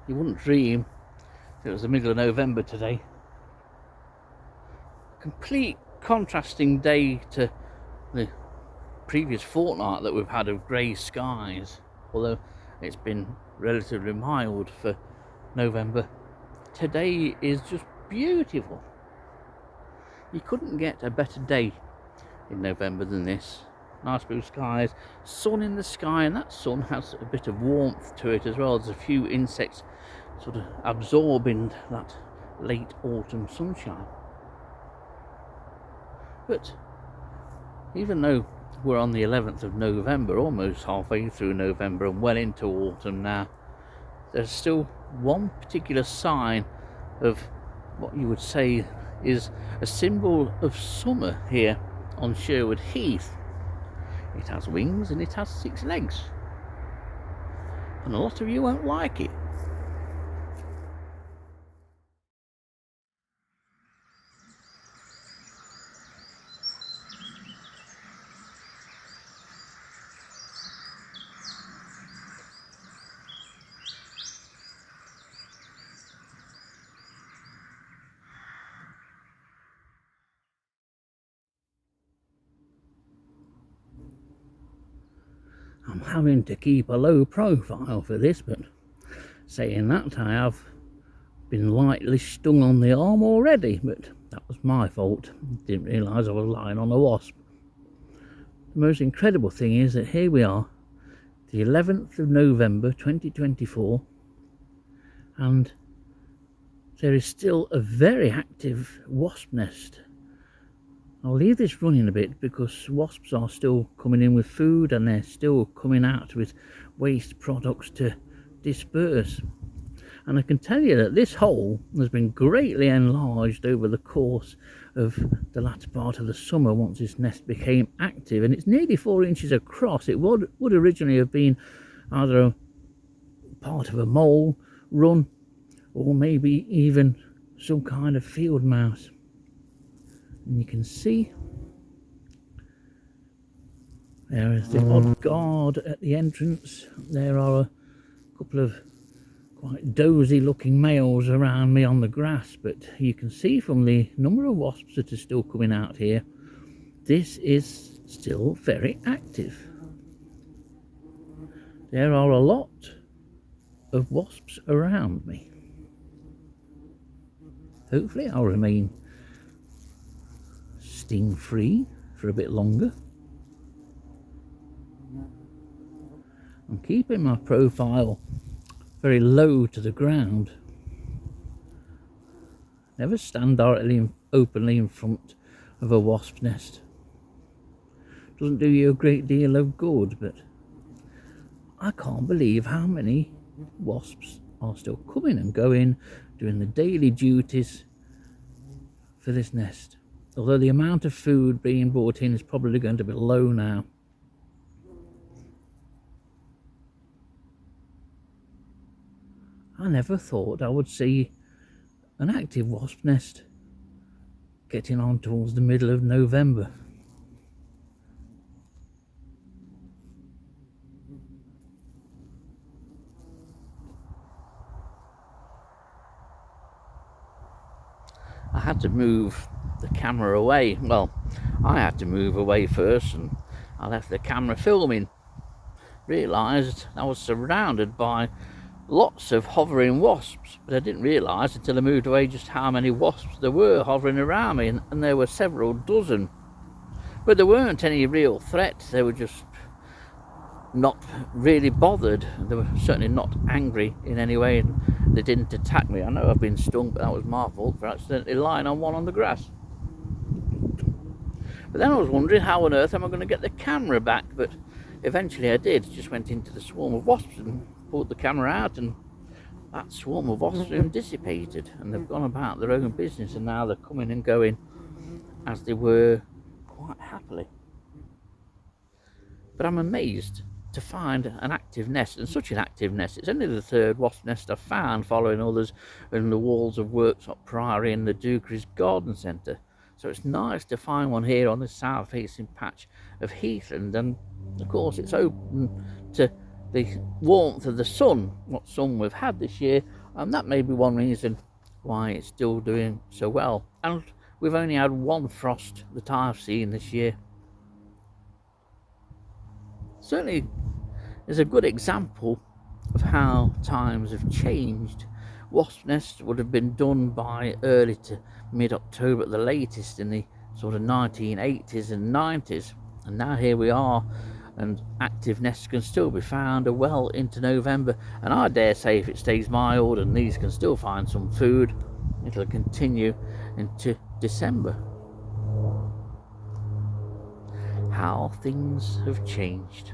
You wouldn't dream it was the middle of November today. Complete contrasting day to the previous fortnight that we've had of grey skies, although it's been relatively mild for November. Today is just beautiful. You couldn't get a better day in November than this. Nice blue skies, sun in the sky, and that sun has a bit of warmth to it as well. There's a few insects sort of absorbing that late autumn sunshine. But even though we're on the 11th of November, almost halfway through November and well into autumn now, there's still one particular sign of what you would say is a symbol of summer here on Sherwood Heath. It has wings and it has 6 legs, and a lot of you won't like it. I'm having to keep a low profile for this, but saying that, I have been lightly stung on the arm already, but that was my fault. Didn't realise I was lying on a wasp. The most incredible thing is that here we are, the 11th of November 2024, and there is still a very active wasp nest. I'll leave this running a bit because wasps are still coming in with food, and they're still coming out with waste products to disperse. And I can tell you that this hole has been greatly enlarged over the course of the latter part of the summer once this nest became active, and it's nearly 4 inches across. It would originally have been either a part of a mole run or maybe even some kind of field mouse. And you can see there is the odd guard at the entrance. There are a couple of quite dozy looking males around me on the grass, but you can see from the number of wasps that are still coming out here, this is still very active. There are a lot of wasps around me. Hopefully I'll remain sting free for a bit longer. I'm keeping my profile very low to the ground. Never stand directly openly in front of a wasp nest. Doesn't do you a great deal of good, but I can't believe how many wasps are still coming and going, doing the daily duties for this nest. Although the amount of food being brought in is probably going to be low now. I never thought I would see an active wasp nest getting on towards the middle of November. I had to move the camera away. Well, I had to move away first, and I left the camera filming. Realised I was surrounded by lots of hovering wasps, but I didn't realise until I moved away just how many wasps there were hovering around me, and there were several dozen. But there weren't any real threat. They were just not really bothered. They were certainly not angry in any way, and they didn't attack me. I know I've been stung, but that was my fault for accidentally lying on one on the grass. But then I was wondering, how on earth am I going to get the camera back? But eventually I did. Just went into the swarm of wasps and pulled the camera out, and that swarm of wasps soon dissipated, and they've gone about their own business, and now they're coming and going as they were quite happily. But I'm amazed to find an active nest, and such an active nest. It's only the 3rd wasp nest I've found, following others in the walls of Worksop Priory and the Dukeries Garden Centre. So it's nice to find one here on the south facing patch of heathland, and of course it's open to the warmth of the sun, what sun we've had this year, and that may be one reason why it's still doing so well. And we've only had one frost that I've seen this year. Certainly is a good example of how times have changed. Wasp nests would have been done by early to mid-October at the latest in the sort of 1980s and 90s, and now here we are, and active nests can still be found well into November, and I dare say if it stays mild and these can still find some food, it'll continue into December. How things have changed.